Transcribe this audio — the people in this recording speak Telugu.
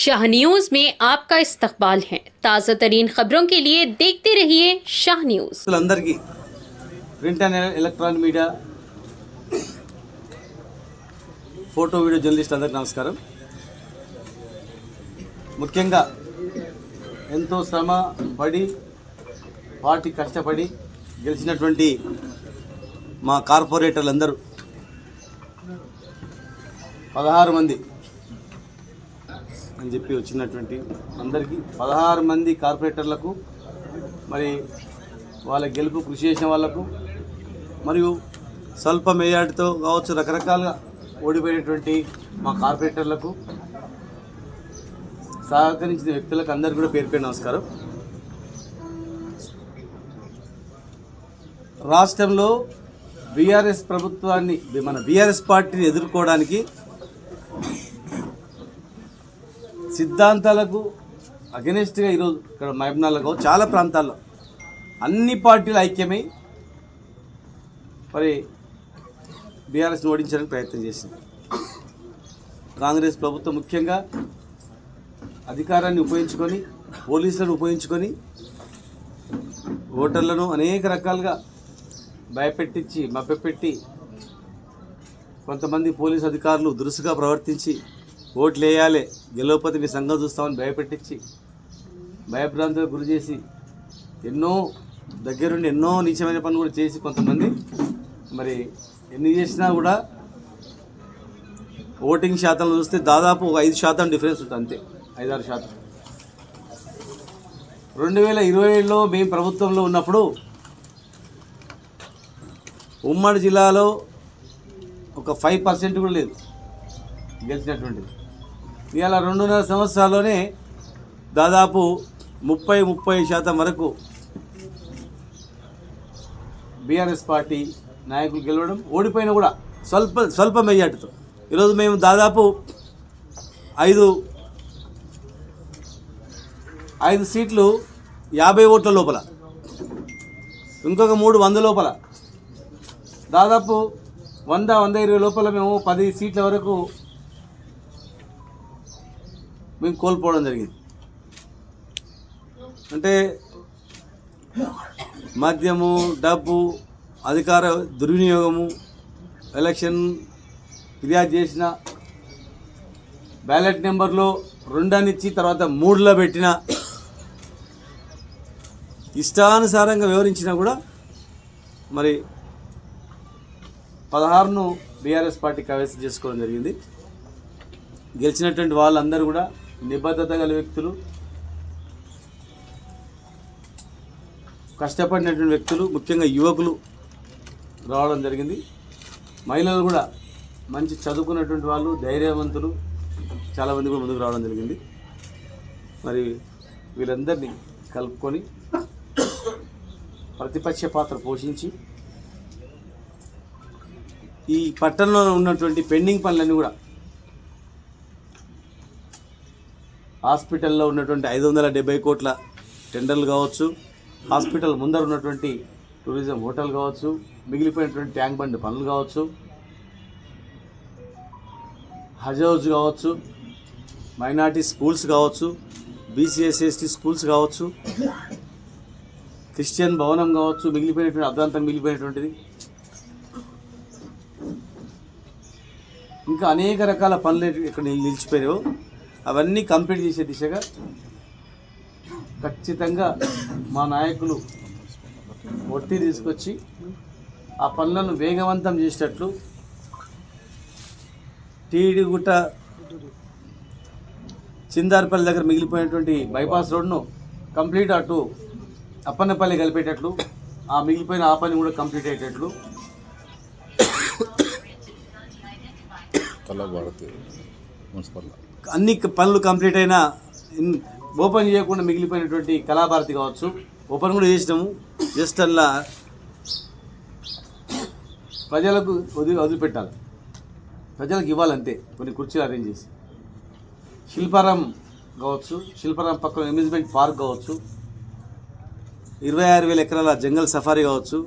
शाह न्यूज में आपका इस्तकबाल है। ताज़ा तरीन खबरों के लिए देखते रहिए शाह न्यूज। అందరికీ print and electronic media photo video journalist అందరికీ నమస్కారం. ముఖ్యంగా ఎంతో శ్రమ పడి పార్టీ కష్టపడి గెలిచినటువంటి మా కార్పొరేటర్లు అందరూ 16 మంది అని చెప్పి వచ్చినటువంటి అందరికీ 16 మంది కార్పొరేటర్లకు మరి వాళ్ళ గెలుపు కృషి చేసిన వాళ్లకు మరియు స్వల్ప మెజార్టీతో కావచ్చు రకరకాలుగా ఓడిపోయినటువంటి మా కార్పొరేటర్లకు సహకరించిన వ్యక్తులకు అందరికీ కూడా పేరు నమస్కారం. రాష్ట్రంలో బీఆర్ఎస్ ప్రభుత్వాన్ని మన బీఆర్ఎస్ పార్టీని ఎదుర్కోవడానికి సిద్ధాంతాలకు అగెనిస్ట్గా ఈరోజు ఇక్కడ మహబూబ్నగర్లో చాలా ప్రాంతాల్లో అన్ని పార్టీలు ఐక్యమై మరి బీఆర్ఎస్ని ఓడించడానికి ప్రయత్నం చేసింది. కాంగ్రెస్ ప్రభుత్వం ముఖ్యంగా అధికారాన్ని ఉపయోగించుకొని పోలీసులను ఉపయోగించుకొని ఓటర్లను అనేక రకాలుగా భయపెట్టించి మభ్యపెట్టి కొంతమంది పోలీసు అధికారులు దురుసుగా ప్రవర్తించి ఓట్లు వేయాలి గెలవకపోతే మీ సంఘం చూస్తామని భయపెట్టించి భయభ్రాంతులకు గురి చేసి ఎన్నో దగ్గరుండి ఎన్నో నీచమైన పనులు కూడా చేసి కొంతమంది మరి ఎన్ని చేసినా కూడా ఓటింగ్ శాతంలో చూస్తే దాదాపు ఒక 5% డిఫరెన్స్ ఉంటుంది, అంతే 5-6%. 2027లో మేము ప్రభుత్వంలో ఉన్నప్పుడు ఉమ్మడి జిల్లాలో ఒక 5% కూడా లేదు గెలిచినటువంటిది. ఇవాళ 2.5 సంవత్సరాల్లోనే దాదాపు 30% వరకు బీఆర్ఎస్ పార్టీ నాయకులు గెలవడం, ఓడిపోయినా కూడా స్వల్ప మెజార్టీతో. ఈరోజు మేము దాదాపు 5 సీట్లు 50 ఓట్ల లోపల, ఇంకొక 3 100 లోపల, దాదాపు 100-120 లోపల మేము 10 సీట్ల వరకు మేము కోల్పోవడం జరిగింది. అంటే మద్యము, డబ్బు, అధికార దుర్వినియోగము, ఎలక్షన్ ఫిర్యాదు చేసిన బ్యాలెట్ నెంబర్లో 2 అని ఇచ్చి తర్వాత 3లో పెట్టిన ఇష్టానుసారంగా వివరించినా కూడా మరి 16ను బీఆర్ఎస్ పార్టీ కైవసం చేసుకోవడం జరిగింది. గెలిచినటువంటి వాళ్ళందరూ కూడా నిబద్ధత గల వ్యక్తులు, కష్టపడినటువంటి వ్యక్తులు, ముఖ్యంగా యువకులు రావడం జరిగింది. మహిళలు కూడా మంచి చదువుకున్నటువంటి వాళ్ళు, ధైర్యవంతులు చాలామంది కూడా ముందుకు రావడం జరిగింది. మరి వీళ్ళందరినీ కలుపుకొని ప్రతిపక్ష పాత్ర పోషించి ఈ పట్టణంలో ఉన్నటువంటి పెండింగ్ పనులన్నీ కూడా, హాస్పిటల్లో ఉన్నటువంటి 570 కోట్ల టెండర్లు కావచ్చు, హాస్పిటల్ ముందర ఉన్నటువంటి టూరిజం హోటల్ కావచ్చు, మిగిలిపోయినటువంటి ట్యాంక్ బండ్ పనులు కావచ్చు, హజ్ హౌస్ కావచ్చు, మైనార్టీ స్కూల్స్ కావచ్చు, బీసీఎస్ఎస్టీ స్కూల్స్ కావచ్చు, క్రిస్టియన్ భవనం కావచ్చు, మిగిలిపోయినటువంటి అర్ధాంతం మిగిలిపోయినటువంటిది, ఇంకా అనేక రకాల పనులు ఇక్కడ నిలిచిపోయాయో అవన్నీ కంప్లీట్ చేసే దిశగా ఖచ్చితంగా మా నాయకులు ఒత్తిడి తీసుకొచ్చి ఆ పనులను వేగవంతం చేసేటట్లు టీడిగుట్ట చిందార్పల్లి దగ్గర మిగిలిపోయినటువంటి బైపాస్ రోడ్ను కంప్లీట్ అటు అప్పన్నపల్లి కలిపేటట్లు, ఆ మిగిలిపోయిన ఆ పని కూడా కంప్లీట్ అయ్యేటట్లు అన్ని పనులు కంప్లీట్ అయినా ఓపెన్ చేయకుండా మిగిలిపోయినటువంటి కళాభారతి కావచ్చు, ఓపెన్ కూడా చేసినాము. జస్ట్ అలా ప్రజలకు వదిలిపెట్టాలి, ప్రజలకు ఇవ్వాలంతే. కొన్ని కుర్చీలు అరేంజ్ చేసి శిల్పారాం కావచ్చు, శిల్పారాం పక్కన అమ్యూజ్మెంట్ పార్క్ కావచ్చు, 26,000 ఎకరాల జంగల్ సఫారీ కావచ్చు,